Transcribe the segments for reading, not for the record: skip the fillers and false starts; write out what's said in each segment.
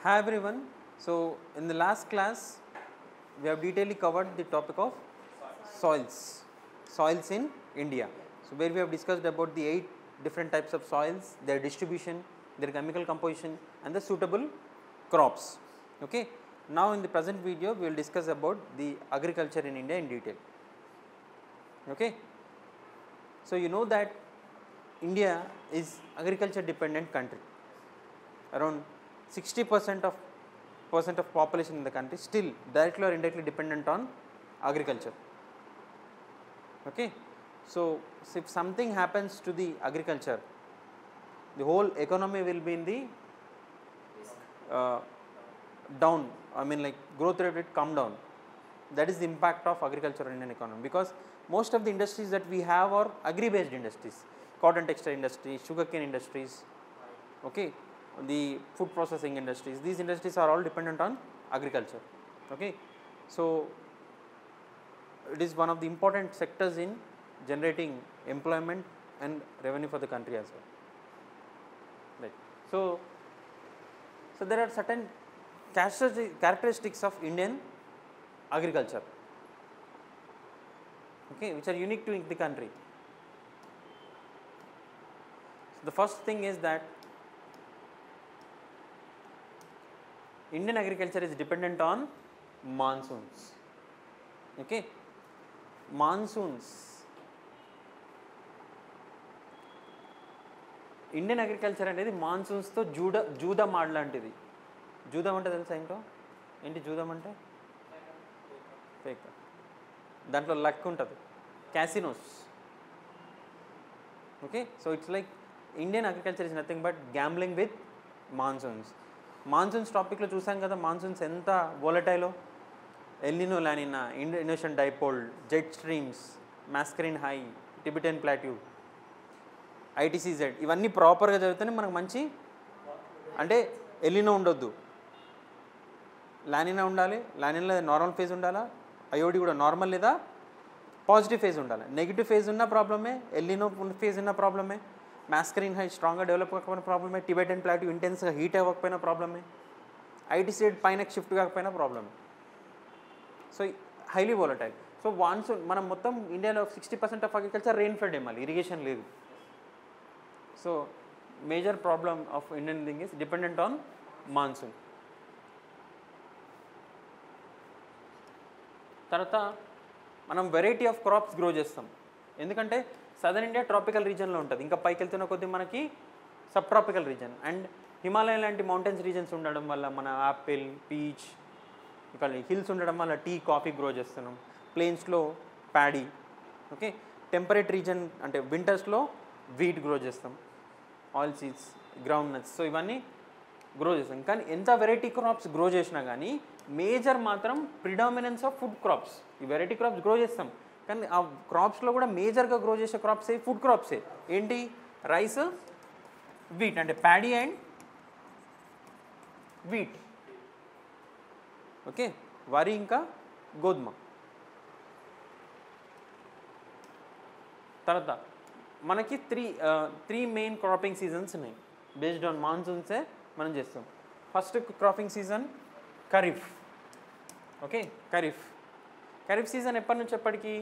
Hi everyone. So in the last class we have detailedly covered the topic of soils in India. So where we have discussed about the 8 different types of soils, their distribution, their chemical composition and the suitable crops. Okay. Now in the present video we will discuss about the agriculture in India in detail. Okay. So you know that India is agriculture dependent country. Around 60% of population in the country still directly or indirectly dependent on agriculture. Okay. So if something happens to the agriculture, the whole economy will be in the down. I mean, like growth rate will come down. That is the impact of agriculture in Indian economy, because most of the industries that we have are agri-based industries, cotton textile industry, sugarcane industries, okay, the food processing industries. These industries are all dependent on agriculture. Okay. So it is one of the important sectors in generating employment and revenue for the country as well. Right. So there are certain characteristics of Indian agriculture, okay, which are unique to the country. So the first thing is that Indian agriculture is dependent on monsoons. Okay. Monsoons. Indian agriculture అనేది మాన్సూన్స్తో జూదం ఆడలాంటిది. జూదం అంటే తెలుసా ఏంటి జూదం అంటే? Fake. దాంట్లో luck ఉంటుంది, casinos. Okay. So it's like Indian agriculture is nothing but gambling with monsoons. Monsoons టాపిక్లో చూసాం కదా, మాన్సూన్స్ ఎంత వోలటైలో. El Nino, La Nina, Indonesian dipole, jet streams, Mascarene high, Tibetan plateau, ITCZ, ఇవన్నీ ప్రాపర్గా చదివితేనే మనకు మంచి, అంటే ఎల్నినో ఉండొద్దు, లానినా ఉండాలి, లానినా నార్మల్ ఫేజ్ ఉండాలా, ఐఓడి కూడా నార్మల్ లేదా పాజిటివ్ ఫేజ్ ఉండాలి. నెగిటివ్ ఫేజ్ ఉన్న ప్రాబ్లమే, ఎల్నినో ఫేజ్ ఉన్న ప్రాబ్లమే, మాస్కరిన్ హై స్ట్రాంగ్గా డెవలప్ కాకపోయిన ప్రాబ్లమే, టిబెటన్ ప్లాట్యూ ఇంటెన్స్గా హీట్ అవ్వకపోయినా ప్రాబ్లమే, ఐటీసీజెడ్ పైన షిఫ్ట్ కాకపోయినా ప్రాబ్లమే. So highly volatile. So monsoon మనం మొత్తం ఇండియాలో 60% ఆఫ్ అగ్రికల్చర్ రెయిన్ ఫెడ్ ఏమాలి, ఇరిగేషన్ లేదు. So major problem of Indian thing is dependent on monsoon. తర్వాత మనం వెరైటీ ఆఫ్ క్రాప్స్ గ్రో చేస్తాం, ఎందుకంటే సదర్న్ ఇండియా ట్రాపికల్ రీజన్లో ఉంటుంది, ఇంకా పైకి వెళ్తున్న కొద్దీ మనకి sub tropical reason and Himalaya లాంటి మౌంటైన్స్ రీజన్స్ ఉండడం వల్ల మన యాపిల్, పీచ్, ఇక్కడ హిల్స్ ఉండడం వల్ల టీ, కాఫీ గ్రో చేస్తున్నాం. ప్లేన్స్లో ప్యాడీ. ఓకే. టెంపరేట్ రీజన్ అంటే వింటర్స్లో వీట్ గ్రో చేస్తాం, oil seeds, ground nuts. So ఇవన్నీ గ్రో చేస్తాం. కానీ ఎంత వెరైటీ క్రాప్స్ గ్రో చేసినా కానీ మేజర్ మాత్రం ప్రిడామినెన్స్ ఆఫ్ ఫుడ్ క్రాప్స్. ఈ వెరైటీ క్రాప్స్ గ్రో చేస్తాం కానీ ఆ క్రాప్స్లో కూడా మేజర్గా గ్రో చేసే క్రాప్సే ఫుడ్ క్రాప్సే. ఏంటి? రైస్, వీట్, అంటే ప్యాడీ అండ్ వీట్. ఓకే. వరి ఇంకా గోధుమ. తర్వాత మనకి త్రీ మెయిన్ క్రాపింగ్ సీజన్స్ ఉన్నాయి, బేస్డ్ ఆన్ మాన్సూన్సే మనం చేస్తాం. First cropping season kharif. Okay. Kharif season ఎప్పటి నుంచి ఎప్పటికి?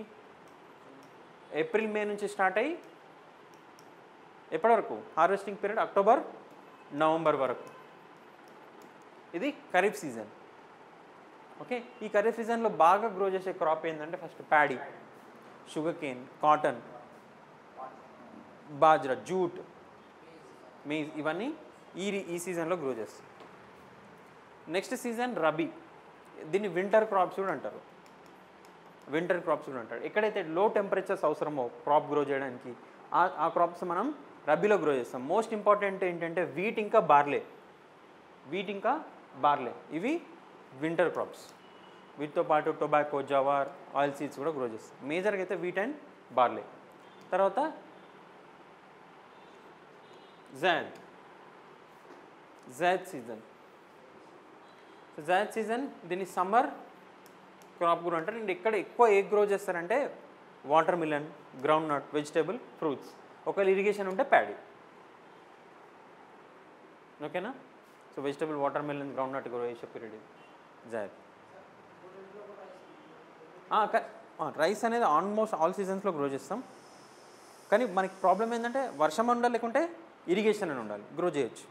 ఏప్రిల్, మే నుంచి స్టార్ట్ అయ్యి ఎప్పటి వరకు? హార్వెస్టింగ్ పీరియడ్ అక్టోబర్, నవంబర్ వరకు. ఇది ఖరీఫ్ సీజన్. ఓకే. ఈ ఖరీఫ్ సీజన్లో బాగా గ్రో చేసే క్రాప్ ఏంటంటే first paddy, sugarcane, cotton, bajra, jute, maize, ఇవన్నీ ఈ సీజన్లో గ్రో చేస్తాయి. Next season rabi. దీన్ని వింటర్ క్రాప్స్ కూడా అంటారు. ఎక్కడైతే లో టెంపరేచర్స్ అవసరమో క్రాప్ గ్రో చేయడానికి ఆ క్రాప్స్ మనం రబీలో గ్రో చేస్తాం. మోస్ట్ ఇంపార్టెంట్ ఏంటంటే వీట్ ఇంకా బార్లే. ఇవి వింటర్ క్రాప్స్. వీటితో పాటు టొబాకో, జవార్, ఆయిల్ సీడ్స్ కూడా గ్రో చేస్తాం. మేజర్గా అయితే వీట్ అండ్ బార్లే. తర్వాత జాద్ సీజన్. దీన్ని సమ్మర్ క్రాప్ గ్రో అంటారు. అండ్ ఇక్కడ ఎక్కువ గ్రో చేస్తారంటే watermelon, groundnut, vegetable, fruits. ఒకవేళ ఇరిగేషన్ ఉంటే ప్యాడీ. ఓకేనా? So vegetable watermelon groundnut grow చేసే పీరియడ్ ఇది జాయద్. రైస్ అనేది ఆల్మోస్ట్ ఆల్ సీజన్స్లో గ్రో చేస్తాం, కానీ మనకి ప్రాబ్లం ఏంటంటే వర్షం ఉండాలి లేకుంటే ఇరిగేషన్ అని ఉండాలి, గ్రో చేయొచ్చు.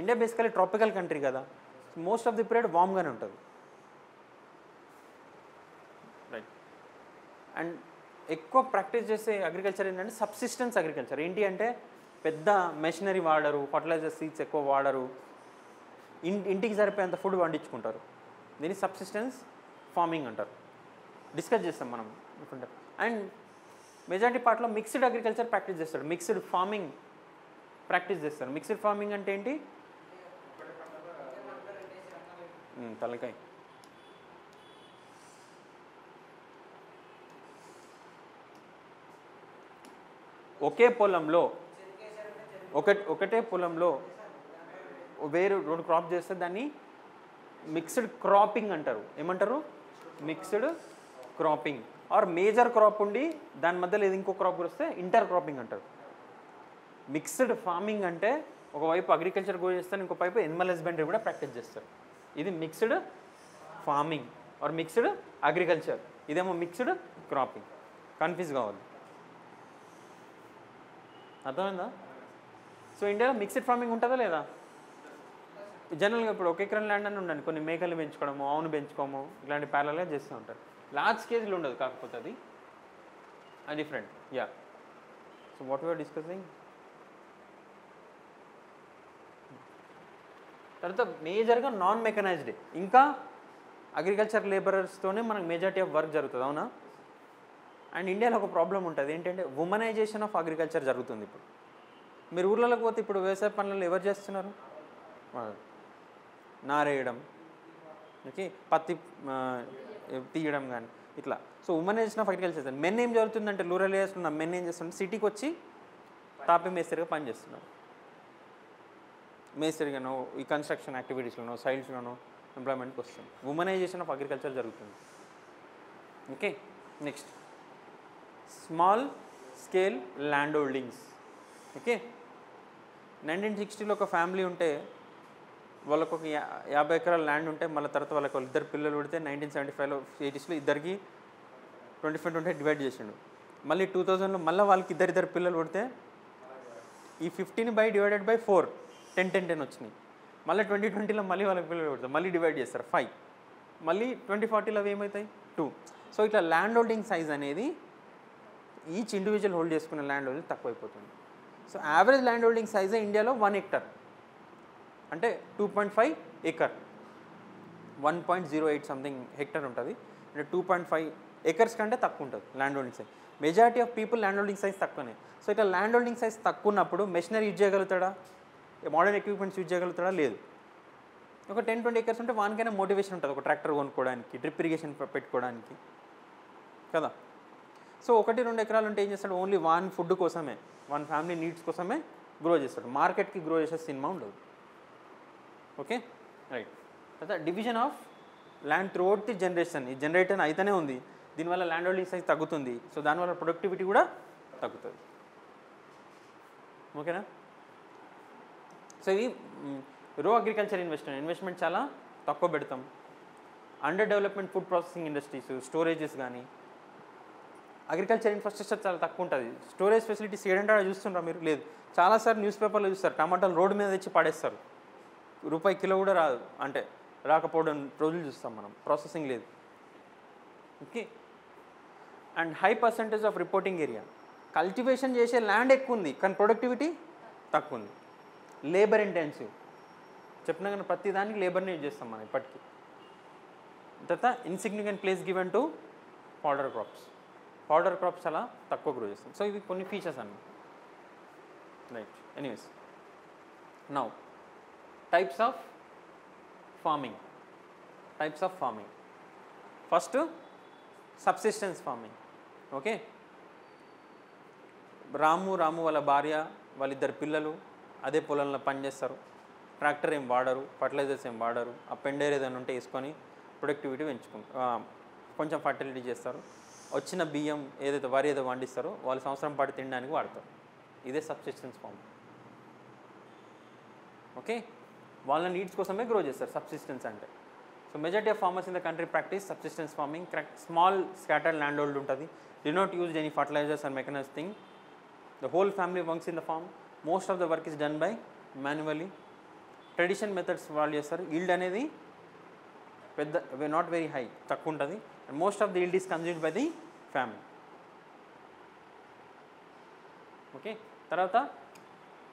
ఇండియా బేసికలీ ట్రాపికల్ కంట్రీ కదా, మోస్ట్ ఆఫ్ ది పీరియడ్ వామ్గానే ఉంటుంది. రైట్. అండ్ ఎక్కువ ప్రాక్టీస్ చేసే అగ్రికల్చర్ ఏంటంటే సబ్సిస్టెన్స్ అగ్రికల్చర్. ఏంటి అంటే పెద్ద మెషినరీ వాడరు, ఫర్టిలైజర్ సీడ్స్ ఎక్కువ వాడరు, ఇంటికి సరిపోయేంత ఫుడ్ పండించుకుంటారు. దీన్ని సబ్సిస్టెన్స్ ఫార్మింగ్ అంటారు. డిస్కస్ చేస్తాం మనం. అండ్ మెజారిటీ పార్ట్లో మిక్స్డ్ అగ్రికల్చర్ ప్రాక్టీస్ చేస్తాడు, మిక్స్డ్ ఫార్మింగ్ ప్రాక్టీస్ చేస్తారు. మిక్స్డ్ ఫార్మింగ్ అంటే ఏంటి? తలకాయ ఒకటే పొలంలో వేరు 2 క్రాప్ చేస్తే దాన్ని మిక్స్డ్ క్రాపింగ్ అంటారు. ఏమంటారు? Mixed cropping. Or major crop ఉండి దాని మధ్యలో ఏది ఇంకో క్రాప్ వస్తే ఇంటర్ క్రాపింగ్ అంటారు. మిక్స్డ్ ఫార్మింగ్ అంటే ఒకవైపు అగ్రికల్చర్ గ్రో చేస్తారు, ఇంకో వైపు ఎనిమల్ హస్బెండరీ కూడా ప్రాక్టీస్ చేస్తారు. ఇది mixed farming are mixed agriculture, ఇదేమో మిక్స్డ్ క్రాపింగ్. కన్ఫ్యూజ్ కావాలి, అర్థమైందా? సో ఇండియాలో మిక్స్డ్ ఫార్మింగ్ ఉంటుందా లేదా? జనరల్గా ఇప్పుడు 1 ఎకరం ల్యాండ్ అని ఉండండి, కొన్ని మేకలు పెంచుకోవడము, ఆవును పెంచుకోము, ఇలాంటి ప్యారల్గా చేస్తూ ఉంటారు. లార్జ్ స్కేజ్లో ఉండదు, కాకపోతే అది different. Yeah. So what you're discussing. తర్వాత మేజర్గా నాన్ మెకనైజ్డ్, ఇంకా అగ్రికల్చర్ లేబరర్స్తోనే మనకు మెజారిటీ ఆఫ్ వర్క్ జరుగుతుంది, అవునా? అండ్ ఇండియాలో ఒక ప్రాబ్లం ఉంటుంది, ఏంటంటే ఉమనైజేషన్ ఆఫ్ అగ్రికల్చర్ జరుగుతుంది. ఇప్పుడు మీరు ఊర్లలోకి పోతే ఇప్పుడు వ్యవసాయ పనులలో ఎవరు చేస్తున్నారు? నారేయడం, ఓకే, పత్తి తీయడం కానీ ఇట్లా. So womanisation of agriculture. Men ఏం జరుగుతుందంటే రూరల్ ఏరియాస్లో ఉన్న మెన్ ఏం చేస్తుంటే సిటీకి వచ్చి తాపి మేస్త్రిగా పనిచేస్తున్నారు. మేస్త్రిగానో ఈ కన్స్ట్రక్షన్ యాక్టివిటీస్లోనో సైడ్స్లోనో ఎంప్లాయ్మెంట్కి వస్తుంది. ఉమనైజేషన్ ఆఫ్ అగ్రికల్చర్ జరుగుతుంది. Okay, next small scale land holdings. Okay, 1960లో ఒక ఫ్యామిలీ ఉంటే వాళ్ళకు ఒక 50 ఎకరాల ల్యాండ్ ఉంటే, మళ్ళీ తర్వాత వాళ్ళకి 2 పిల్లలు పుడితే 1975లో 80స్లో ఇద్దరికి 25 డివైడ్ చేసిండు. మళ్ళీ 2000లో మళ్ళీ వాళ్ళకి ఇద్దరు పిల్లలు పుడితే ఈ 15/4 10 వచ్చినాయి. మళ్ళీ 2020లో మళ్ళీ వాళ్ళకి పిల్లలు పుడతారు, మళ్ళీ డివైడ్ చేస్తారు 5, మళ్ళీ 2040లో అవి ఏమవుతాయి 2. సో ఇట్లా ల్యాండ్ హోల్డింగ్ సైజ్ అనేది ఈచ్ ఇండివిజువల్ హోల్డ్ చేసుకునే ల్యాండ్ హోల్డింగ్ తక్కువైపోతుంది. సో యావరేజ్ ల్యాండ్ హోల్డింగ్ సైజే ఇండియాలో 1 హెక్టర్, అంటే 2.5 ఎకర్, 1.08 సంథింగ్ హెక్టర్ ఉంటుంది. అంటే 2.5 ఎకర్స్ కంటే తక్కువ ఉంటుంది land holding size. Majority of people land holding size తక్కువనే. సో ఇట్లా ల్యాండ్ హోల్డింగ్ సైజ్ తక్కువ ఉన్నప్పుడు మెషినరీ యూజ్ చేయగలుగుతాడా, మోడర్న్ ఎక్విప్మెంట్స్ యూజ్ చేయగలుగుతాడా? లేదు. ఒక 10-20 ఎకర్స్ ఉంటే వానికైనా మోటివేషన్ ఉంటుంది ఒక ట్రాక్టర్ కొనుక్కోవడానికి, డ్రిప్ ఇరిగేషన్ పెట్టుకోవడానికి కదా. సో 1-2 ఎకరాలు ఉంటే ఏం చేస్తాడు, ఓన్లీ వాన్ ఫుడ్ కోసమే, వాన్ ఫ్యామిలీ నీడ్స్ కోసమే గ్రో చేస్తాడు, మార్కెట్కి గ్రో చేసే సినిమా ఉండదు. Okay, right. తర్వాత division of land throughout the generation. ఈ జనరేషన్ అయితేనే ఉంది, దీనివల్ల ల్యాండ్ హోల్డింగ్ సైజ్ తగ్గుతుంది. సో దానివల్ల ప్రొడక్టివిటీ కూడా తగ్గుతుంది. ఓకేనా? సో ఇది రో అగ్రికల్చర్ ఇన్వెస్ట్మెంట్ చాలా తక్కువ పెడతాం. Under development food processing industries, storages కానీ, అగ్రికల్చర్ ఇన్ఫ్రాస్ట్రక్చర్ చాలా తక్కువ ఉంటుంది. స్టోరేజ్ ఫెసిలిటీస్ ఏడంటే చూస్తుంటారు మీరు? లేదు. చాలాసార్లు న్యూస్ పేపర్లో చూస్తారు, టమాటాలు రోడ్డు మీద తెచ్చి పడేస్తారు, రూపాయి కిలో కూడా రాదు, అంటే రాకపోవడం రోజులు చూస్తాం మనం. ప్రాసెసింగ్ లేదు. Okay. And high percentage of reporting area. Cultivation చేసే ల్యాండ్ ఎక్కువ ఉంది కానీ ప్రొడక్టివిటీ తక్కువ ఉంది. లేబర్ ఇంటెన్సివ్, చెప్పినా కానీ ప్రతి దానికి లేబర్ని యూజ్ చేస్తాం మనం ఇప్పటికీ. తర్వాత insignificant place given to powder crops. Powder crops చాలా తక్కువ గ్రో చేస్తాం. సో ఇవి కొన్ని ఫీచర్స్ అన్నీ. Right. Anyways, now types of farming. First subsistence farming. Okay. Ramu వాళ్ళ భార్య, వాళ్ళిద్దరు పిల్లలు అదే పొలంలో పనిచేస్తారు. ట్రాక్టర్ ఏం వాడరు, ఫర్టిలైజర్స్ ఏం వాడరు. ఆ పెండేర్ ఏదైనా ఉంటే వేసుకొని ప్రొడక్టివిటీ పెంచుకుంటారు, కొంచెం ఫర్టిలిటీ చేస్తారు. వచ్చిన బియ్యం ఏదైతే వరి ఏదో వండిస్తారో వాళ్ళు సంవత్సరం పాటు తినడానికి వాడతారు. ఇదే సబ్సిస్టెన్స్ ఫార్మింగ్. ఓకే. వాళ్ళ నీడ్స్ కోసమే గ్రో చేస్తారు సబ్సిస్టెన్స్ అంటే. So majority of farmers in the country practise subsistence farming. Small scattered land hold ఉంటుంది. They not use any fertilisers and mechanised thing. The whole family works in the farm. Most of the work is done by manually. Tradition methods వాళ్ళు చేస్తారు. Yield అనేది not very high, తక్కువ ఉంటుంది. And most of the yield is consumed by the family. Okay, తర్వాత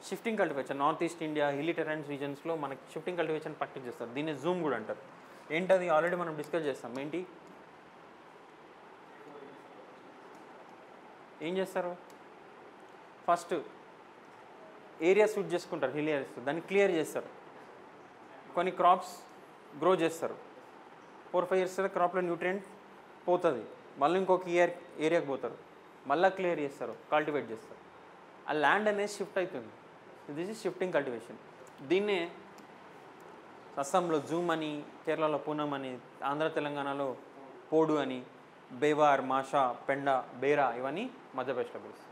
shifting cultivation. North east India hilly terrains రీజన్స్లో మనకి shifting cultivation practice చేస్తారు. దీన్ని జూమ్ కూడా అంటారు. ఏంటది ఆల్రెడీ మనం డిస్కస్ చేస్తాం. ఏంటి, ఏం చేస్తారు, ఫస్ట్ ఏరియా సూట్ చేసుకుంటారు, హిల్ ఏరియాస్, దాన్ని క్లియర్ చేస్తారు, కొన్ని క్రాప్స్ గ్రో చేస్తారు. 4-5 years క్రాప్లో న్యూట్రియంట్ పోతుంది, మళ్ళీ ఇంకొక ఏరియాకి పోతారు, మళ్ళీ క్లియర్ చేస్తారు, కల్టివేట్ చేస్తారు. ఆ ల్యాండ్ అనేది షిఫ్ట్ అవుతుంది. This is shifting cultivation. దీన్నే అస్సాంలో జూమ్ అని, కేరళలో పూనం అని, ఆంధ్ర తెలంగాణలో పోడు అని, బేవార్, మాషా, పెండ, బేరా ఇవన్నీ మధ్యప్రదేశ్లో పిలుస్తాం.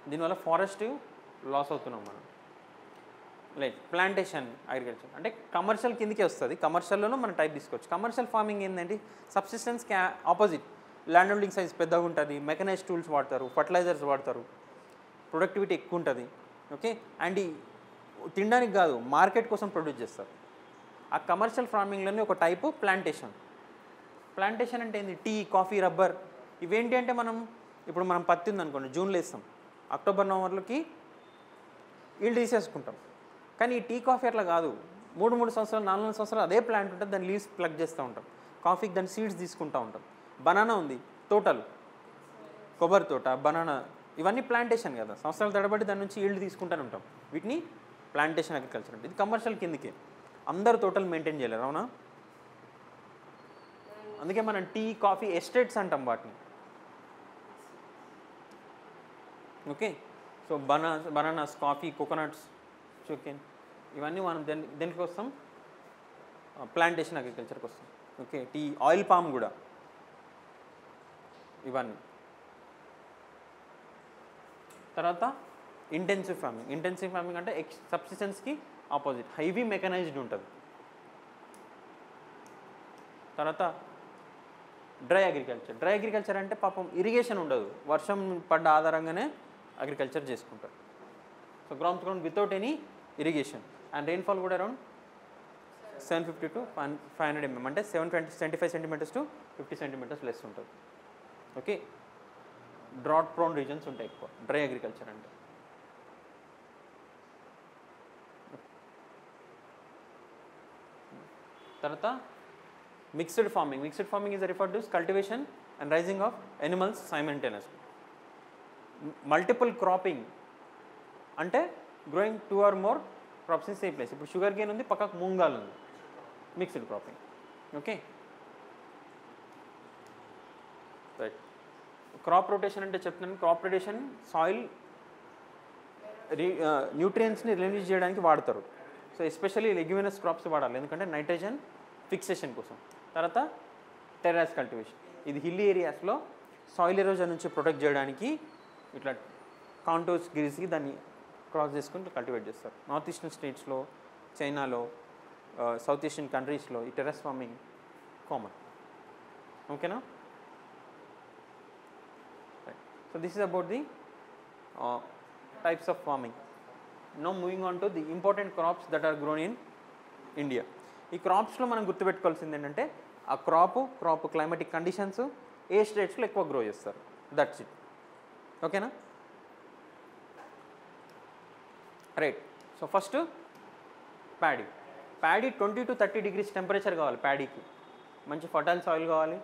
దీనివల్ల ఫారెస్ట్ లాస్ అవుతున్నాం మనం. లైక్ ప్లాంటేషన్ అగ్రికల్చర్ అంటే కమర్షియల్ కిందకే వస్తుంది. కమర్షియల్లోనూ మనం టైప్ తీసుకోవచ్చు. కమర్షియల్ ఫార్మింగ్ ఏంటంటే సబ్సిస్టెన్స్కి ఆపోజిట్. ల్యాండ్ హోల్డింగ్ సైజ్ పెద్దగా ఉంటుంది, మెకనైజ్డ్ టూల్స్ వాడతారు, ఫర్టిలైజర్స్ వాడతారు, ప్రొడక్టివిటీ ఎక్కువ ఉంటుంది. ఓకే, అండ్ తినడానికి కాదు, మార్కెట్ కోసం ప్రొడ్యూస్ చేస్తారు. ఆ కమర్షియల్ ఫార్మింగ్లోనే ఒక టైపు ప్లాంటేషన్. ప్లాంటేషన్ అంటే ఏంది, టీ, కాఫీ, రబ్బర్. ఇవేంటి అంటే ఇప్పుడు మనం పత్తి ఉందనుకోండి, జూన్లో వేస్తాం, అక్టోబర్ నవంబర్లోకి ఈల్డ్ తీసేసుకుంటాం. కానీ ఈ టీ కాఫీ అట్లా కాదు, 3 సంవత్సరాలు 4 సంవత్సరాలు అదే ప్లాంట్ ఉంటుంది, దాని లీవ్స్ ప్లగ్ చేస్తూ ఉంటాం. కాఫీకి దాని సీడ్స్ తీసుకుంటూ ఉంటాం. బనానా ఉంది, తోటలు, కొబ్బరి తోట, బనానా, ఇవన్నీ ప్లాంటేషన్ కదా, సంవత్సరాల తడబడి దాని నుంచి ఈల్డ్ తీసుకుంటూనే ఉంటాం. వీటిని ప్లాంటేషన్ అగ్రికల్చర్ అంటే. ఇది కమర్షియల్ కిందకే, అందరు తోటలు మెయింటైన్ చేయలేరు, అవునా? అందుకే మనం టీ, కాఫీ ఎస్టేట్స్ అంటాం వాటిని. Okay, so bananas, coffee, coconuts, chicken, ఇవన్నీ మనం దేనికి వస్తాం, ప్లాంటేషన్ అగ్రికల్చర్కి వస్తాం. ఓకే, టీ, ఆయిల్ పామ్ కూడా, ఇవన్నీ. తర్వాత ఇంటెన్సివ్ ఫార్మింగ్. ఇంటెన్సివ్ ఫార్మింగ్ అంటే సబ్సిస్టెన్స్కి ఆపోజిట్, హైవీ మెకనైజ్డ్ ఉంటుంది. తర్వాత డ్రై అగ్రికల్చర్. డ్రై అగ్రికల్చర్ అంటే పాపం ఇరిగేషన్ ఉండదు, వర్షం పడ్డ ఆధారంగానే అగ్రికల్చర్ చేసుకుంటారు. So ground without any irrigation. And rainfall కూడా అరౌండ్ 750 to 500 mm, అంటే 75 centimeters to 50 centimeters లెస్ ఉంటుంది. ఓకే, డ్రాట్ ప్రోన్ రీజన్స్ ఉంటాయి ఎక్కువ డ్రై అగ్రికల్చర్ అంటే. తర్వాత mixed farming. Mixed farming is referred to cultivation and raising of animals simultaneously. Multiple cropping అంటే growing 2 or more crops in same place. ఇప్పుడు sugarcane ఉంది, పక్కకు మూంగాల్ ఉంది, mixed cropping. Okay, right. Crop rotation అంటే చెప్తున్నాను. క్రాప్ రొటేషన్ సాయిల్ న్యూట్రియంట్స్ని release చేయడానికి వాడతారు. సో ఎస్పెషల్లీ లెగ్యూమినస్ క్రాప్స్ వాడాలి, ఎందుకంటే నైట్రోజన్ ఫిక్సేషన్ కోసం. తర్వాత టెర్రాస్ కల్టివేషన్. ఇది హిల్లీ ఏరియాస్లో సాయిల్ ఎరోజన్ నుంచి ప్రొటెక్ట్ చేయడానికి ఇట్లా కాంటోర్స్ గిరిసి దాన్ని క్రాస్ చేసుకుని కల్టివేట్ చేస్తారు. నార్త్ ఈస్టర్న్ స్టేట్స్లో, చైనాలో, సౌత్ ఏషియన్ కంట్రీస్లో ఈ టెర్రస్ ఫార్మింగ్ కామన్. ఓకేనా? Right. So this is about the types of farming. Now moving on to the important crops that are grown in India. ఈ క్రాప్స్లో మనం గుర్తుపెట్టుకోవాల్సింది ఏంటంటే ఆ క్రాప్ క్లైమాటిక్ కండిషన్స్, ఏ స్టేట్స్లో ఎక్కువ గ్రో చేస్తారు, దట్స్ ఇట్. ఓకేనా? Right. So first paddy. 20 to 30 degrees temperature కావాలి ప్యాడీకి. మంచి ఫర్టైల్ సాయిల్ కావాలి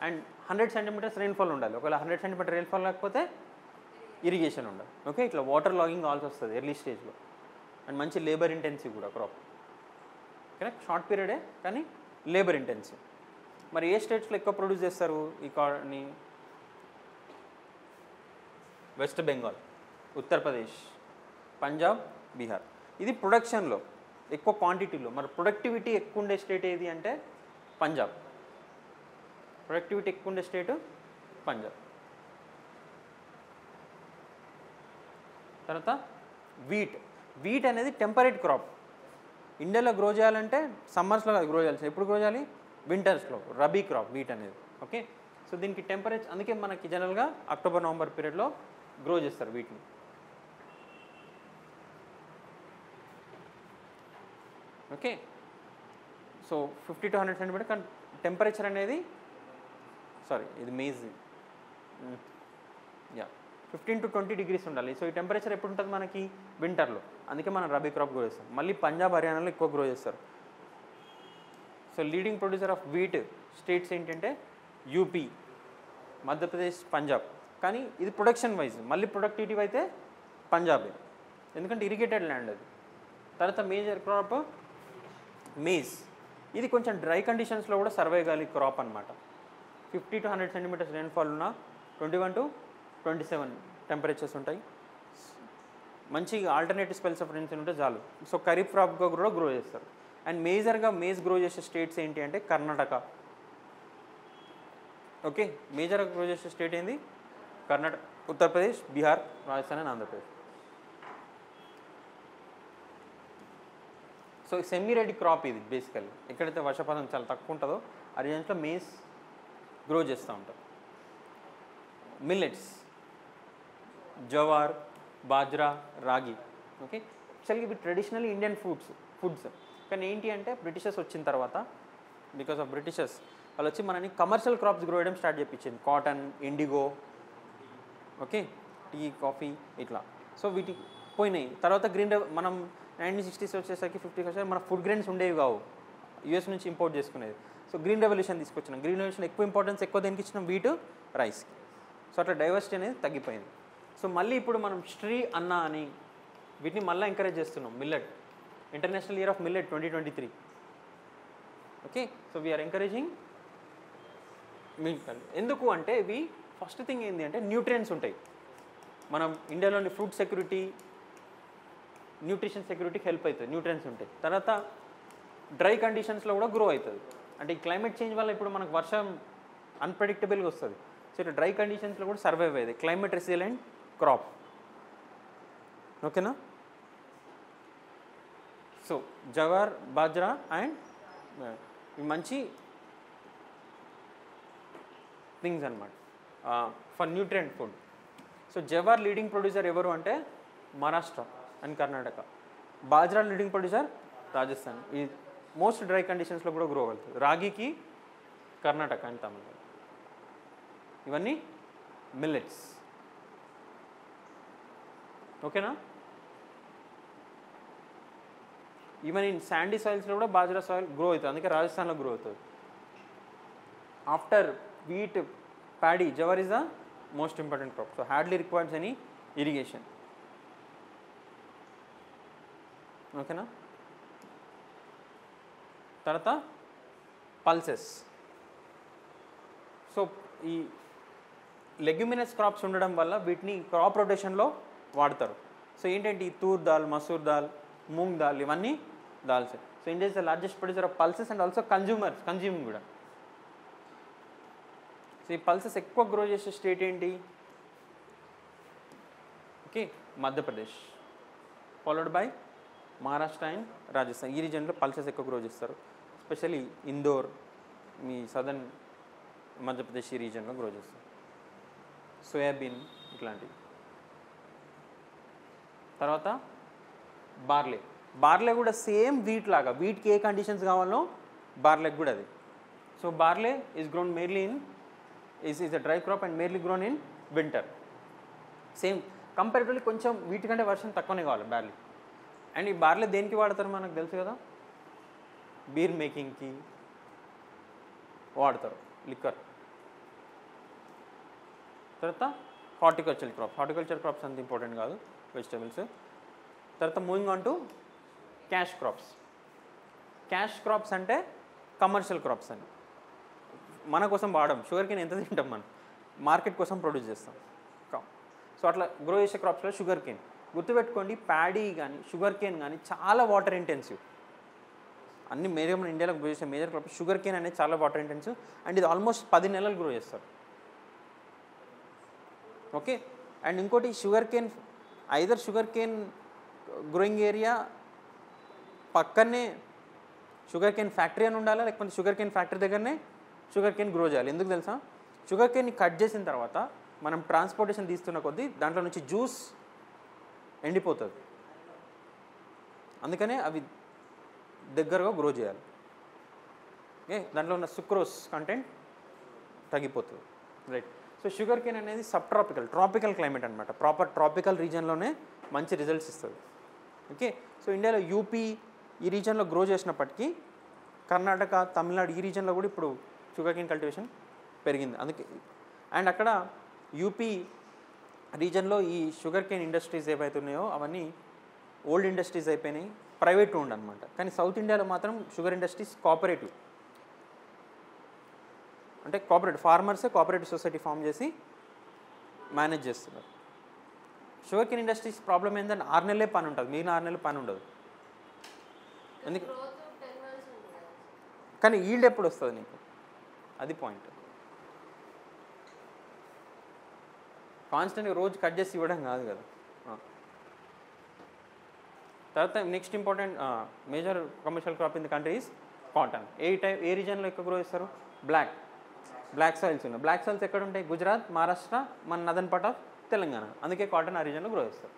అండ్ 100 centimeters రెయిన్ఫాల్ ఉండాలి. ఒకవేళ 100 centimeter రెయిన్ఫాల్ లేకపోతే ఇరిగేషన్ ఉండదు. ఓకే, ఇట్లా వాటర్ లాగింగ్ కావాల్సి వస్తుంది ఎర్లీ స్టేజ్లో. అండ్ మంచి లేబర్ ఇంటెన్సివ్ కూడా క్రాప్. కరెక్ట్, షార్ట్ పీరియడే కానీ లేబర్ ఇంటెన్సివ్. మరి ఏ స్టేట్స్లో ఎక్కువ ప్రొడ్యూస్ చేస్తారు ఈ కార్ని? వెస్ట్ బెంగాల్, ఉత్తరప్రదేశ్, పంజాబ్, బీహార్. ఇది ప్రొడక్షన్లో ఎక్కువ క్వాంటిటీలో. మరి ప్రొడక్టివిటీ ఎక్కువ ఉండే స్టేట్ ఏది అంటే పంజాబ్. ప్రొడక్టివిటీ ఎక్కువ ఉండే స్టేటు పంజాబ్. తర్వాత వీట్ అనేది టెంపరేట్ క్రాప్. ఇండియాలో గ్రో చేయాలంటే సమ్మర్స్లో గ్రో చేయాల్సి, ఎప్పుడు గ్రో చేయాలి? వింటర్స్లో, రబీ క్రాప్ వీట్ అనేది. ఓకే, సో దీనికి టెంపరేచర్, అందుకే మనకి జనరల్గా అక్టోబర్ నవంబర్ పీరియడ్లో గ్రో చేస్తారు వీటిని. Okay, so 50 to 100 centimetre. కానీ టెంపరేచర్ అనేది ఇది మేజ్, యా 15 to 20 degrees ఉండాలి. సో ఈ టెంపరేచర్ ఎప్పుడు ఉంటుంది మనకి? వింటర్లో. అందుకే మనం రబీ క్రాప్ గ్రో చేస్తాం. మళ్ళీ పంజాబ్ హర్యానాలో ఎక్కువ గ్రో చేస్తారు. So leading producer of wheat states ఏంటంటే యూపీ, మధ్యప్రదేశ్, పంజాబ్. కానీ ఇది ప్రొడక్షన్ వైజ్, మళ్ళీ ప్రొడక్టివిటీ అయితే పంజాబే, ఎందుకంటే ఇరిగేటెడ్ ల్యాండ్ అది. తర్వాత మేజర్ క్రాప్ మేజ్. ఇది కొంచెం డ్రై కండిషన్స్లో కూడా సర్వే కాలి క్రాప్ అనమాట. 50 to 100 సెంటీమీటర్స్ రెయిన్ఫాల్ ఉన్న 21 to 27 టెంపరేచర్స్ ఉంటాయి. మంచి ఆల్టర్నేటివ్ స్పెల్స్ ఆఫ్ రెయిన్స్ ఉంటే చాలు. సో ఖరీఫ్ క్రాప్గా కూడా గ్రో చేస్తారు. అండ్ మేజర్గా మేజ్ గ్రో చేసే స్టేట్స్ ఏంటి అంటే కర్ణాటక. ఓకే, మేజర్గా గ్రో చేసే స్టేట్ ఏంది? Karnataka, Uttar Pradesh, Bihar, Rajasthan and Andhra Pradesh. So semi ready crop ఇది బేసికల్లీ. ఎక్కడైతే వర్షపాతం చాలా తక్కువ ఉంటుందో ఆ రీజన్స్లో మేజ్ గ్రో చేస్తూ ఉంటారు. మిల్లెట్స్, జవార్, బాజ్రా, రాగి. ఓకే, యాక్చువల్గా ఇవి ట్రెడిషనల్లీ ఇండియన్ ఫుడ్స్. కానీ ఏంటి అంటే బ్రిటిషర్స్ వచ్చిన తర్వాత, బికాస్ ఆఫ్ బ్రిటిషర్స్ వాళ్ళు వచ్చి మనని కమర్షియల్ క్రాప్స్ గ్రో చేయడం స్టార్ట్ చేయించింది. Cotton, indigo, okay, tea, coffee ఇట్లా. సో వీటికి పోయినాయి. తర్వాత మనం 1960s వచ్చేసరికి 50s వచ్చేసరికి మన ఫుడ్ గ్రెయిన్స్ ఉండేవి కావు, యూఎస్ నుంచి ఇంపోర్ట్ చేసుకునేది. సో గ్రీన్ రెవల్యూషన్ తీసుకొచ్చినాం. గ్రీన్ రెవల్యూషన్ ఎక్కువ ఇంపార్టెన్స్ ఎక్కువ దేనికి ఇచ్చినాం? వీటు, రైస్కి. సో అట్లా డైవర్సిటీ అనేది తగ్గిపోయింది. సో మళ్ళీ ఇప్పుడు మనం శ్రీ అన్న అని వీటిని మళ్ళీ ఎంకరేజ్ చేస్తున్నాం. Millet, international year of millet 2023. Okay, so we're encouraging milk. ఎందుకు అంటే ఇవి ఫస్ట్ థింగ్ ఏంటి అంటే న్యూట్రియంట్స్ ఉంటాయి. మనం ఇండియాలోని ఫుడ్ సెక్యూరిటీ, న్యూట్రిషన్ సెక్యూరిటీకి హెల్ప్ అవుతుంది, న్యూట్రియంట్స్ ఉంటాయి. తర్వాత డ్రై కండిషన్స్లో కూడా గ్రో అవుతుంది. అంటే ఈ క్లైమేట్ చేంజ్ వల్ల ఇప్పుడు మనకు వర్షం అన్ప్రెడిక్టబుల్గా వస్తుంది. సో ఇట్లా డ్రై కండిషన్స్లో కూడా సర్వైవ్ అయ్యేది. Climate resilient crop. ఓకేనా? సో జవార్, బాజ్రా అండ్ మంచి థింగ్స్ అనమాట for nutrient food. So jowar leading producer ఎవరు అంటే Maharashtra and Karnataka. Bajra leading producer Rajasthan. ఈ మోస్ట్ డ్రై కండిషన్స్లో కూడా గ్రో అవుతుంది. రాగికి కర్ణాటక అండ్ తమిళనాడు. ఇవన్నీ మిల్లెట్స్. ఓకేనా? ఈవెన్ ఇన్ శాండీ సాయిల్స్లో కూడా బాజ్రా సాయిల్ గ్రో అవుతుంది. అందుకే రాజస్థాన్లో గ్రో అవుతుంది. After wheat, paddy, jowar is the most important crop. So hardly requires any irrigation. ఓకేనా? తర్వాత పల్సెస్. సో ఈ లెగ్యుమినస్ క్రాప్స్ ఉండడం వల్ల వీటిని క్రాప్ రొటేషన్లో వాడతారు. సో ఏంటంటే ఈ తూర్ దాల్, మసూర్ దాల్, మూంగ్ దాల్, ఇవన్నీ dals. So India is the largest producer of pulses and also consuming కూడా. సో ఈ పల్సెస్ ఎక్కువ గ్రో చేసే స్టేట్ ఏంటి? Okay, Madhya Pradesh, followed by Maharashtra and Rajasthan. ఈ రీజన్లో పల్సెస్ ఎక్కువ గ్రో చేస్తారు. ఎస్పెషల్లీ ఇందోర్, మీ సదర్న్ మధ్యప్రదేశ్ ఈ రీజన్లో గ్రో చేస్తారు. సోయాబీన్ ఇట్లాంటివి. తర్వాత బార్లే కూడా సేమ్ వీట్ లాగా. వీట్కి ఏ కండిషన్స్ కావాలో బార్లేకి కూడా అది. So బార్లే is grown merely in is a dry crop and merely grown in winter. Same comparatively కొంచెం వీటికంటే వర్షం తక్కువనే కావాలి బార్లీ. అండ్ ఈ బార్లే దేనికి వాడతారు మనకు తెలుసు కదా, బీర్ మేకింగ్కి వాడతారు, లిక్కర్. తర్వాత హార్టికల్చర్ క్రాప్స్ అంత ఇంపార్టెంట్ కాదు, వెజిటబుల్స్. తర్వాత moving on to cash crops అంటే కమర్షియల్ క్రాప్స్ అని. మన కోసం వాడడం, షుగర్ కేన్ ఎంత తింటాం మనం, మార్కెట్ కోసం ప్రొడ్యూస్ చేస్తాం. సో అట్లా గ్రో చేసే క్రాప్స్లో షుగర్ కేన్. గుర్తుపెట్టుకోండి, ప్యాడీ కానీ షుగర్ కేన్ కానీ చాలా వాటర్ ఇంటెన్సివ్. అన్ని మన ఇండియాలో గ్రో చేసే మేజర్ క్రాప్ షుగర్ కేన్ అనేది చాలా వాటర్ ఇంటెన్సివ్. అండ్ ఇది ఆల్మోస్ట్ 10 నెలలు గ్రో చేస్తారు. ఓకే, అండ్ ఇంకోటి sugar cane, either sugar cane growing area పక్కనే షుగర్ కేన్ ఫ్యాక్టరీ అని ఉండాలా, లేకపోతే షుగర్ కేన్ ఫ్యాక్టరీ దగ్గరనే షుగర్ కేన్ గ్రో చేయాలి. ఎందుకు తెలుసా? షుగర్ కేన్ని కట్ చేసిన తర్వాత మనం ట్రాన్స్పోర్టేషన్ తీస్తున్న కొద్దీ దాంట్లో నుంచి జ్యూస్ ఎండిపోతుంది. అందుకనే అవి దగ్గరగా గ్రో చేయాలి. ఓకే, దాంట్లో ఉన్న సుక్రోస్ కంటెంట్ తగ్గిపోతుంది. రైట్. సో షుగర్ కేన్ అనేది సబ్ ట్రాపికల్ క్లైమేట్ అనమాట. ప్రాపర్ ట్రాపికల్ రీజన్లోనే మంచి రిజల్ట్స్ ఇస్తుంది. ఓకే, సో ఇండియాలో యూపీ ఈ రీజన్లో గ్రో చేసినప్పటికీ కర్ణాటక, తమిళనాడు ఈ రీజన్లో కూడా ఇప్పుడు షుగర్ కేన్ కల్టివేషన్ పెరిగింది. అందుకే అండ్ అక్కడ యూపీ రీజన్లో ఈ షుగర్ కేన్ ఇండస్ట్రీస్ ఏవైతే ఉన్నాయో అవన్నీ ఓల్డ్ ఇండస్ట్రీస్ అయిపోయినాయి, ప్రైవేట్ ఓన్డ్ అనమాట. కానీ సౌత్ ఇండియాలో మాత్రం షుగర్ ఇండస్ట్రీస్ కోఆపరేటివ్, అంటే ఫార్మర్సే కోఆపరేటివ్ సొసైటీ ఫామ్ చేసి మేనేజ్ చేస్తున్నారు. షుగర్ కేన్ ఇండస్ట్రీస్ ప్రాబ్లం ఏంటంటే 6 నెలలే పని ఉంటుంది, మిగిలిన 6 నెలలు పని ఉండదు. ఎందుకు? కానీ ఈల్డ్ ఎప్పుడు వస్తుంది నీకు, అది పాయింట్. కాన్స్టెంట్గా రోజు కట్ చేసి ఇవ్వడం కాదు కదా. తర్వాత next important major commercial crop in the country is cotton. ఏ రీజన్లో ఎక్కువ గ్రో చేస్తారు? బ్లాక్ సాయిల్స్ ఉన్నాయి. బ్లాక్ సాయిల్స్ ఎక్కడ ఉంటాయి? గుజరాత్, మహారాష్ట్ర, మన నదర్న్ పార్ట్ ఆఫ్ తెలంగాణ. అందుకే కాటన్ ఆ రీజన్లో గ్రో చేస్తారు.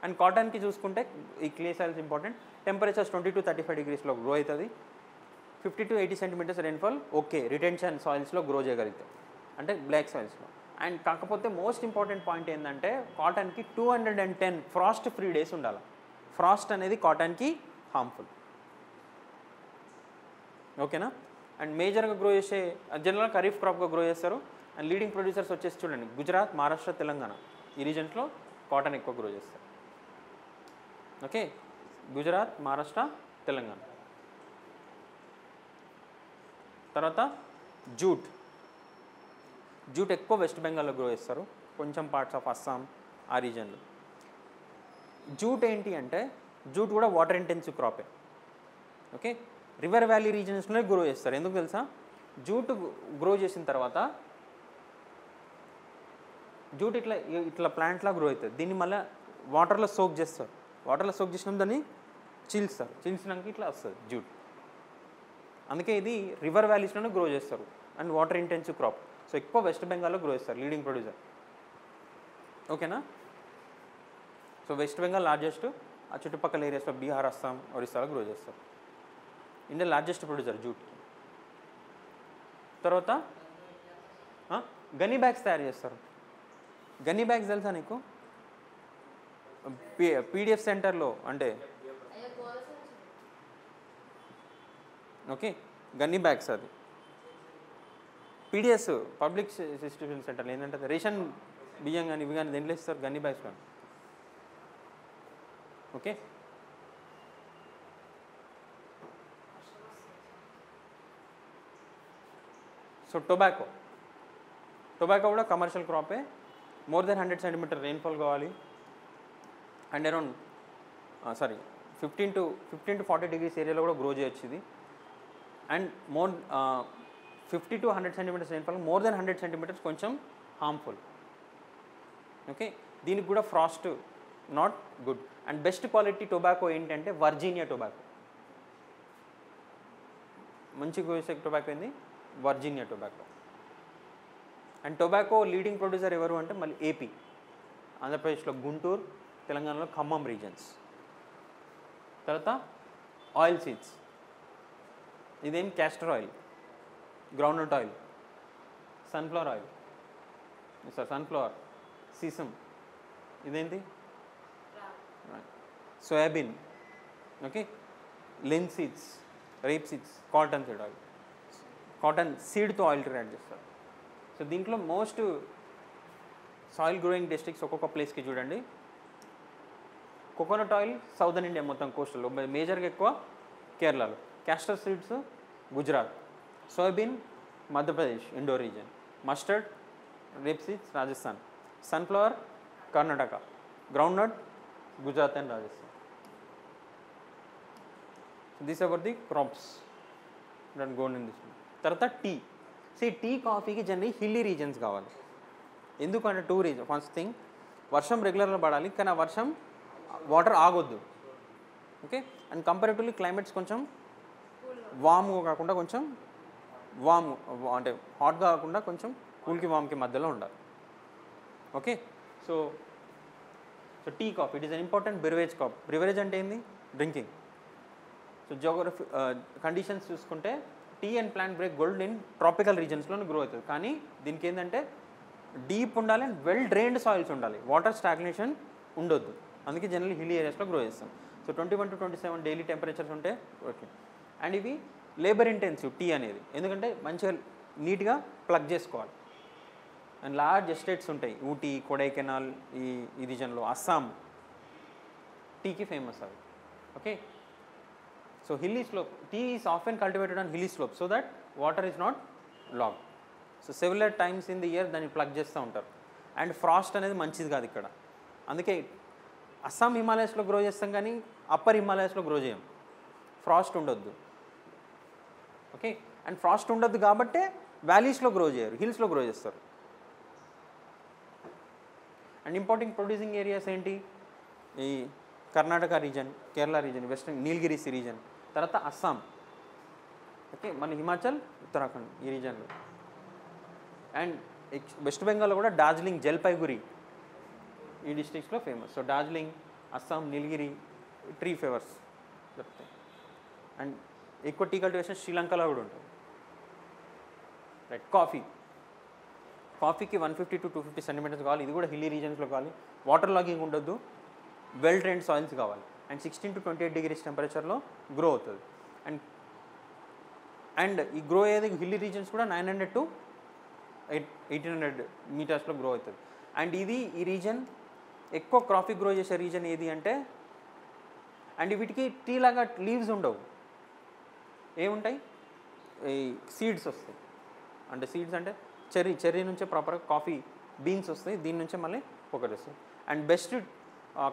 అండ్ కాటన్కి చూసుకుంటే ఈ clay soils important. Temperatures 20 to 35 degreesలో గ్రో అవుతుంది. 50 to 80 centimeters rainfall okay retention సాయిల్స్లో గ్రో చేయగలుగుతాయి, అంటే బ్లాక్ సాయిల్స్లో. అండ్ కాకపోతే మోస్ట్ ఇంపార్టెంట్ పాయింట్ ఏంటంటే కాటన్కి 210 ఫ్రాస్ట్ ఫ్రీ డేస్ ఉండాలి. ఫ్రాస్ట్ అనేది కాటన్కి హార్మ్ఫుల్. ఓకేనా? అండ్ మేజర్గా గ్రో చేసే జనరల్గా ఖరీఫ్ క్రాప్గా గ్రో చేస్తారు. అండ్ లీడింగ్ ప్రొడ్యూసర్స్ వచ్చేసి చూడండి, గుజరాత్, మహారాష్ట్ర, తెలంగాణ ఈ రీజన్స్లో కాటన్ ఎక్కువ గ్రో చేస్తారు. ఓకే, గుజరాత్, మహారాష్ట్ర, తెలంగాణ. తర్వాత జూట్ ఎక్కువ వెస్ట్ బెంగాల్లో గ్రో చేస్తారు, కొంచెం పార్ట్స్ ఆఫ్ అస్సాం ఆ రీజన్లో. జూట్ ఏంటి అంటే జూట్ కూడా వాటర్ ఇంటెన్సివ్ క్రాపే. ఓకే, రివర్ వ్యాలీ రీజన్స్లోనే గ్రో చేస్తారు. ఎందుకు తెలుసా? జూట్ గ్రో చేసిన తర్వాత జూట్ ఇట్లా ప్లాంట్లా గ్రో అవుతుంది. దీన్ని మళ్ళీ వాటర్లో సోక్ చేస్తారు. వాటర్లో సోక్ చేసినాం దాన్ని చీల్స్తారు. చీల్చినాక ఇట్లా వస్తుంది జూట్. అందుకే ఇది రివర్ వ్యాలీస్లోనే గ్రో చేస్తారు and water intensive crop. So ఎక్కువ వెస్ట్ బెంగాల్లో గ్రో చేస్తారు, లీడింగ్ ప్రొడ్యూసర్. ఓకేనా? సో వెస్ట్ బెంగాల్ లార్జెస్ట్, ఆ చుట్టుపక్కల ఏరియాస్లో బీహార్, అస్సాం, ఒరిస్సాలో గ్రో చేస్తారు. India largest producer jute. తర్వాత గనీ బ్యాగ్స్ తయారు చేస్తారు. గనీ బ్యాగ్స్ తెలుసా నీకు? పీడిఎఫ్ సెంటర్లో అంటే ఓకే గన్నీ బ్యాగ్స్, అది పీడిఎస్ పబ్లిక్ డిస్ట్రిబ్యూషన్ సెంటర్లో ఏంటంటే రేషన్ బియ్యం కానీ ఇవి కానీ దేంట్లో ఇస్తారు? గన్నీ బ్యాగ్స్ కానీ. ఓకే, సో టొబాకో కూడా కమర్షియల్ క్రాపే. మోర్ దెన్ 100 centimeter రెయిన్ఫాల్ కావాలి అండ్ అరౌండ్ 15 to 40 degrees ఏరియాలో కూడా గ్రో చేయొచ్చు ఇది. And 50 to 100 centimeters rainfall, more than 100 centimeters కొంచెం హార్మ్ఫుల్. ఓకే, దీనికి కూడా frost not good. And best quality tobacco ఏంటంటే వర్జీనియా టొబాకో. మంచి వేసే టొబాకో ఏంది? Virginia tobacco. And tobacco leading producer ఎవరు అంటే మళ్ళీ ఏపీ, ఆంధ్రప్రదేశ్లో గుంటూరు, తెలంగాణలో ఖమ్మం రీజన్స్. తర్వాత ఆయిల్ సీడ్స్, ఇదేం castor oil, groundnut oil, sunflower oil, sunflower, sesame, ఇదేంటి soybean. Okay, linseeds, rape seeds, cotton seed oil. Cotton సీడ్తో ఆయిల్ క్రియేట్ చేస్తారు. సో దీంట్లో మోస్ట్ సాయిల్ గ్రోయింగ్ డిస్ట్రిక్ట్స్ ఒక్కొక్క ప్లేస్కి చూడండి. కోకోనట్ ఆయిల్ సౌదర్న్ ఇండియా మొత్తం కోస్టల్లో, మేజర్గా ఎక్కువ కేరళలో. Castor seeds Gujarat, soybean Madhya Pradesh Indore region, mustard rape seeds Rajasthan, sunflower Karnataka, groundnut Gujarat and Rajasthan. This about the crops that gone in this. తర్వాత టీ కాఫీకి జనరల్లీ హిల్లీ రీజన్స్ కావాలి. ఎందుకంటే 2 reasons. ఫస్ట్ థింగ్, వర్షం రెగ్యులర్గా పడాలి, కానీ ఆ వర్షం వాటర్ ఆగొద్దు. ఓకే. అండ్ కంపారిటివ్లీ క్లైమేట్స్ కొంచెం వామ్గా కాకుండా కొంచెం వామ్ అంటే హాట్గా కాకుండా కొంచెం కూల్కి వామ్కి మధ్యలో ఉండాలి. Okay. So so tea coffee it is an important beverage coffee. Beverage అంటే ఏంది? డ్రింకింగ్. సో జియోగ్రఫీ కండిషన్స్ చూసుకుంటే టీ అండ్ ప్లాంట్ బ్రేక్ గోల్డ్ ఇన్ ట్రాపికల్ రీజన్స్లో గ్రో అవుతుంది. కానీ దీనికి ఏంటంటే డీప్ ఉండాలి అండ్ వెల్ డ్రైన్డ్ సాయిల్స్ ఉండాలి, వాటర్ స్టాగ్నేషన్ ఉండొద్దు. అందుకే జనరల్ హిల్ ఏరియాస్లో గ్రో చేస్తాం. సో 21 to 27 డైలీ టెంపరేచర్స్ ఉంటే ఓకే. అండ్ ఇవి లేబర్ ఇంటెన్సివ్ టీ అనేది, ఎందుకంటే మంచిగా నీట్గా ప్లగ్ చేసుకోవాలి. అండ్ లార్జ్ ఎస్టేట్స్ ఉంటాయి, ఊటీ, కొడైకెనాల్ ఈ రీజన్లో, అస్సాం టీకి ఫేమస్ అవి. Okay. So hilly slope, tea is often cultivated on hilly slope so that water is not log. So several times in the year దాన్ని ప్లగ్ చేస్తూ ఉంటారు. అండ్ ఫ్రాస్ట్ అనేది మంచిది కాదు ఇక్కడ, అందుకే అస్సాం హిమాలయస్లో గ్రో చేస్తాం కానీ అప్పర్ హిమాలయస్లో గ్రో చేయం, ఫ్రాస్ట్ ఉండొద్దు. ఓకే. అండ్ ఫ్రాస్ట్ ఉండొద్దు కాబట్టే వ్యాలీస్లో గ్రో చేయరు, హిల్స్లో గ్రో చేస్తారు. అండ్ ఇంపార్టెంట్ ప్రొడ్యూసింగ్ ఏరియాస్ ఏంటి? ఈ Karnataka reason, Kerala reason, western Nilgiris reason, తర్వాత అస్సాం, ఓకే, మన హిమాచల్, ఉత్తరాఖండ్ ఈ రీజన్లో. అండ్ వెస్ట్ బెంగాల్లో కూడా డార్జిలింగ్, జల్పైగురి ఈ డిస్ట్రిక్ట్స్లో ఫేమస్. సో డార్జిలింగ్, అస్సాం, నీలగిరి ట్రీ ఫేవర్స్ చెప్తాయి. అండ్ ఎక్కువ టీ కల్టివేషన్ శ్రీలంకలో కూడా ఉంటుంది. రైట్. కాఫీకి 150 to 250 సెంటీమీటర్స్ కావాలి. ఇది కూడా హిల్లీ రీజన్స్లో కావాలి. వాటర్ లాగింగ్ ఉండొద్దు, వెల్ డ్రైన్డ్ సాయిల్స్ కావాలి. అండ్ 16 to 28 degrees టెంపరేచర్లో గ్రో అవుతుంది. అండ్ ఈ గ్రో అయ్యేది హిల్లీ రీజన్స్ కూడా 900 to 1800 మీటర్స్లో గ్రో అవుతుంది. అండ్ ఈ రీజన్ ఎక్కువ కాఫీ గ్రో చేసే రీజన్ ఏది అంటే, అండ్ వీటికి టీ లాగా లీవ్స్ ఉండవు, ఏముంటాయి? ఈ సీడ్స్ వస్తాయి. అంటే సీడ్స్ అంటే చెర్రీ నుంచే ప్రాపర్గా కాఫీ బీన్స్ వస్తాయి, దీని నుంచే మళ్ళీ పొగరు వస్తాయి. అండ్ బెస్ట్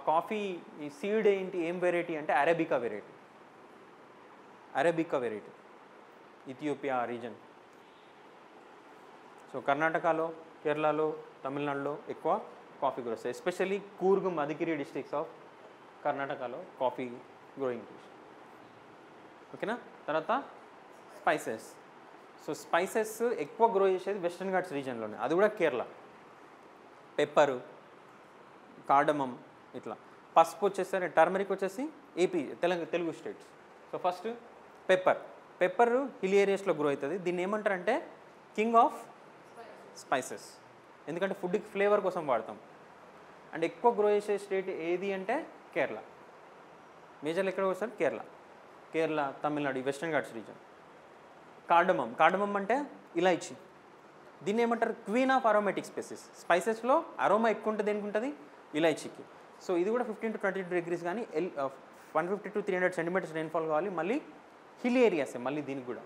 కాఫీ ఈ సీడ్ ఏంటి, ఏం వెరైటీ అంటే arabica variety, Ethiopia reason. So కర్ణాటకలో, కేరళలో, తమిళనాడులో ఎక్కువ కాఫీ గ్రో వస్తాయి. ఎస్పెషల్లీ కూర్గ్, మదికిరి డిస్ట్రిక్ట్స్ ఆఫ్ కర్ణాటకలో కాఫీ గ్రోయింగ్. ఓకేనా. తర్వాత స్పైసెస్. సో స్పైసెస్ ఎక్కువ గ్రో చేసేది వెస్టర్న్ ఘాట్స్ రీజన్లోనే, అది కూడా కేరళ. పెప్పరు, కార్డమం ఇట్లా. పసుపు వచ్చేసరి టర్మరిక్ వచ్చేసి AP, Telugu states. So first pepper hill ఏరియాస్లో గ్రో అవుతుంది. దీన్ని ఏమంటారంటే కింగ్ ఆఫ్ స్పైసెస్, ఎందుకంటే ఫుడ్కి ఫ్లేవర్ కోసం వాడతాం. అండ్ ఎక్కువ గ్రో చేసే స్టేట్ ఏది అంటే కేరళ. మేజర్లు ఎక్కడ వస్తారు? Kerala, Tamil Nadu, western Ghats reason. Cardamom అంటే ఇలాచీ. దీన్ని ఏమంటారు? క్వీన్ ఆఫ్ అరోమేటిక్ స్పైసెస్లో అరోమా ఎక్కువ ఉంటుంది, దేనికి ఉంటుంది? ఇలాచీకి. సో ఇది కూడా 15 to 20 degrees కానీ 150 to 300 సెంటీమీటర్స్ రెయిన్ఫాల్ కావాలి. మళ్ళీ హిల్ ఏరియాసే మళ్ళీ దీనికి కూడా.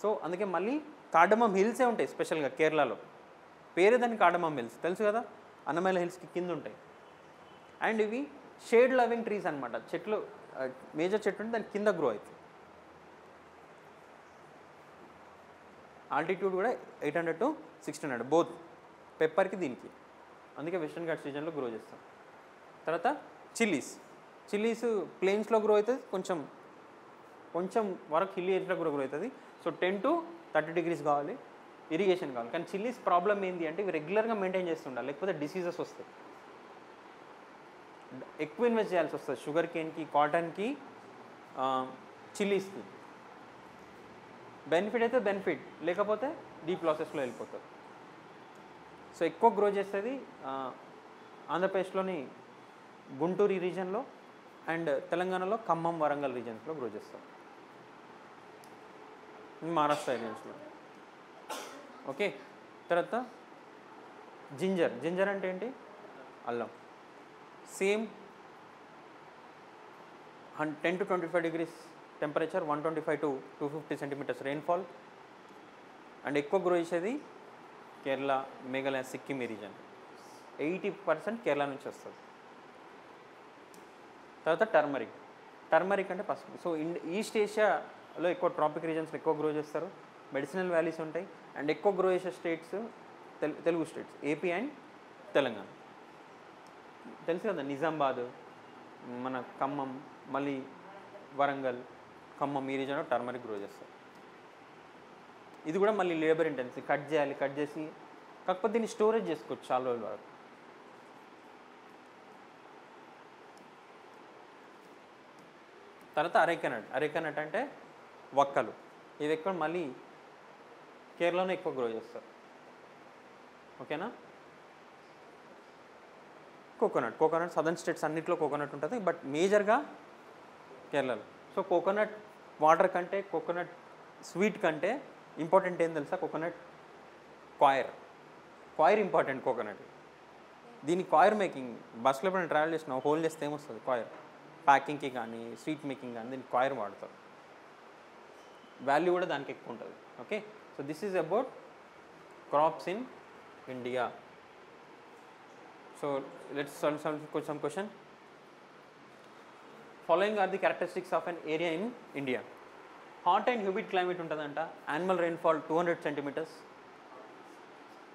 సో అందుకే మళ్ళీ కార్డమం హిల్సే ఉంటాయి స్పెషల్గా కేరళలో. పేరే దానికి కార్డమం హిల్స్, తెలుసు కదా, అన్నమయ్య హిల్స్కి కింద ఉంటాయి. అండ్ ఇవి షేడ్ లవింగ్ ట్రీస్ అనమాట. చెట్లు, మేజర్ చెట్టు ఉంటే దాని కింద గ్రో అవుతుంది. ఆల్టిట్యూడ్ కూడా 800 to 1600 బోత్ పెప్పర్కి దీనికి. అందుకే వెస్టర్న్ ఘాట్స్ రీజన్లో గ్రో చేస్తాం. తర్వాత చిల్లీస్ ప్లేన్స్లో గ్రో అవుతుంది, కొంచెం వరకు హిల్ ఏరియాలో గ్రో అవుతుంది. సో 10 to 30 degrees కావాలి, ఇరిగేషన్ కావాలి. కానీ చిల్లీస్ ప్రాబ్లం ఏంటి అంటే ఇవి రెగ్యులర్గా మెయింటైన్ చేస్తుండాలి, లేకపోతే డిసీజెస్ వస్తాయి. ఎక్కువ ఇన్వెస్ట్ చేయాల్సి వస్తుంది షుగర్ కేన్కి, కాటన్కి, చిల్లీస్కి. బెనిఫిట్ అయితే బెనిఫిట్, లేకపోతే డీప్ లాసెస్లో వెళ్ళిపోతారు. సో ఎక్కువ గ్రో చేసేది ఆంధ్రప్రదేశ్లోని గుంటూరు రీజన్లో అండ్ తెలంగాణలో ఖమ్మం, వరంగల్ రీజన్స్లో గ్రో చేస్తారు. మహారాష్ట్ర రీజన్స్లో. ఓకే. తర్వాత జింజర్ అంటే ఏంటి? అల్లం. Same 10 to 25 degrees temperature, 125 to 250 centimetres rainfall. And ఎక్కువ గ్రో చేసేది కేరళ, మేఘాలయ, సిక్కిం రీజన్. 80% కేరళ నుంచి వస్తుంది. తర్వాత టర్మరిక్ అంటే పసుపు. సో ఈస్ట్ ఏషియాలో ఎక్కువ ట్రాపిక్ రీజన్స్లో ఎక్కువ గ్రో చేస్తారు. మెడిసినల్ వ్యాలీస్ ఉంటాయి. అండ్ ఎక్కువ గ్రో చేసే states Telugu states, AP and Telangana. తెలుసు కదా, నిజామాబాద్, మన ఖమ్మం, మళ్ళీ వరంగల్, ఖమ్మం ఈ రీజన్లో టర్మరిక్ గ్రో చేస్తారు. ఇది కూడా మళ్ళీ లేబర్ ఇంటెన్సివ్, కట్ చేయాలి, కట్ చేసి కాకపోతే దీన్ని స్టోరేజ్ చేసుకోవచ్చు చాలా రోజుల వరకు. తర్వాత అరేకనట్. అరేకనట్ అంటే వక్కలు. ఇది ఎక్కువ మళ్ళీ కేరళలో ఎక్కువ గ్రో చేస్తారు. ఓకేనా. కోకోనట్ సదర్న్ స్టేట్స్ అన్నింటిలో కోకోనట్ ఉంటుంది, బట్ మేజర్గా కేరళలో. సో కోకోనట్ వాటర్ కంటే, కోకోనట్ స్వీట్ కంటే ఇంపార్టెంట్ ఏం తెలుసా? Coconut coir important. కోకోనట్ దీని కాయిర్ మేకింగ్ బస్సులో ఎప్పుడైనా ట్రావెల్ చేసిన హోల్ చేస్తే ఏమొస్తుంది? కాయిర్. ప్యాకింగ్కి కానీ స్వీట్ మేకింగ్ కానీ దీనికి కాయిర్ వాడతారు. వాల్యూ కూడా దానికి ఎక్కువ ఉంటుంది. Okay, so this is about crops in India. So let's solve some question. Following are the characteristics of an area in India. Hot and humid climate ఉంటుందంట. Annual rainfall 200 centimeters.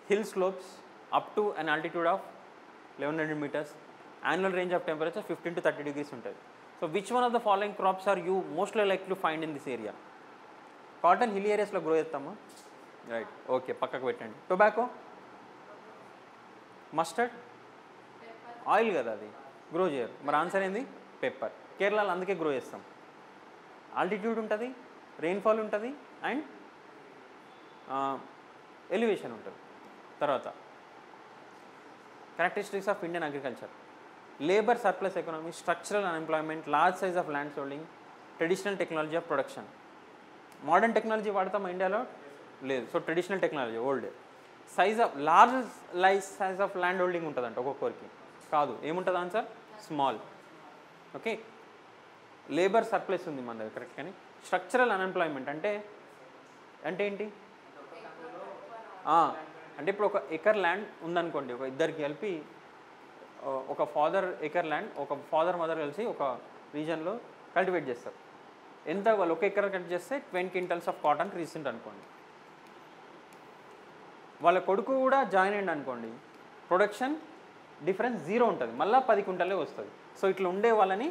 Hill slopes up to an altitude of 1100 meters. Annual range of temperature 15 to 30 degrees ఉంటుంది. So which one of the following crops are you mostly likely to find in this area? Cotton hill ఏరియాస్లో grow చేస్తామా? Right, okay, పక్కకు పెట్టండి. Tobacco, mustard, oil కదా అది, grow చేయరు. మరి answer ఏంది? పెప్పర్. కేరళలో అందుకే గ్రో చేస్తాం. ఆల్టిట్యూడ్ ఉంటుంది, రెయిన్ఫాల్ ఉంటుంది, అండ్ ఎలివేషన్ ఉంటుంది. తర్వాత characteristics of Indian agriculture: labor surplus economy, structural unemployment, large size of land holding, traditional technology of production. Modern technology వాడతామా ఇండియాలో? లేదు. So traditional technology old. Large size of land holding ఉంటుందంట ఒక్కొక్కరికి. కాదు, ఏముంటుంది answer? Small. Okay, labour surplus ఉంది మన దగ్గర, కరెక్ట్. కానీ స్ట్రక్చరల్ అన్ఎంప్లాయ్మెంట్ అంటే ఏంటి? అంటే ఇప్పుడు ఒక ఎకర్ ల్యాండ్ ఉందనుకోండి, ఒక ఇద్దరికి కలిపి ఒక ఎకర్ ల్యాండ్ ఒక ఫాదర్ మదర్ కలిసి ఒక రీజన్లో కల్టివేట్ చేస్తారు. ఎంత వాళ్ళు ఒక ఎకర్ కట్ చేస్తే 20 క్వింటల్స్ ఆఫ్ కాటన్ రీసెంట్ అనుకోండి. వాళ్ళ కొడుకు కూడా జాయిన్ అయ్యండి అనుకోండి, ప్రొడక్షన్ డిఫరెన్స్ 0 ఉంటుంది, మళ్ళీ 10 క్వింటలే వస్తుంది. సో ఇట్లా ఉండే వాళ్ళని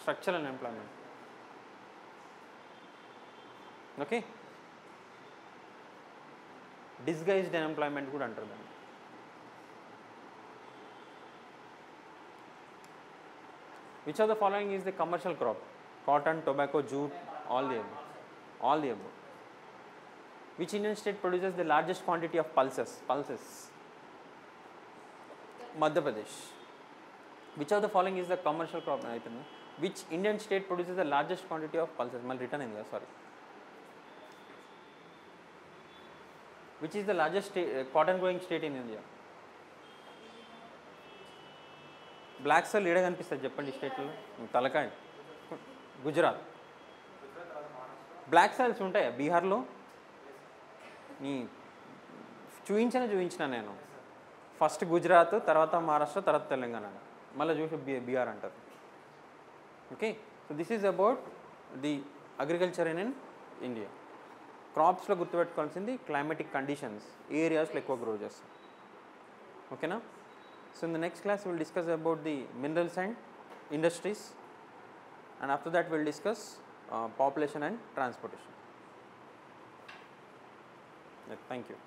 structural unemployment. Okay, disguised unemployment కూడా అంటారు దాన్ని. Which of the following is the commercial crop? Cotton, tobacco, jute, all the above. Which Indian state produces the largest quantity of pulses? Madhya Pradesh. Which of the following is the commercial crop? Which Indian state produces the largest quantity of pulses? Mal written in there, sorry. Which is the largest cotton growing state in India? Black cell ఏడ కనిపిస్తుంది చెప్పండి స్టేట్లో? తలకాయ. Gujarat. Black cells ఉంటాయా బీహార్లో? చూపించిన నేను first Gujarat, తర్వాత మహారాష్ట్ర, తర్వాత తెలంగాణ, మళ్ళీ చూసి బీహార్ అంటారు. Okay, so this is about the agriculture in India. క్రాప్స్లో గుర్తుపెట్టుకోవాల్సింది క్లైమాటిక్ కండిషన్స్, ఏ ఏరియాస్లో ఎక్కువ గ్రో చేస్తాం. ఓకేనా? So in the next class we will discuss about the minerals and industries, and after that we will discuss population and transportation. Thank you.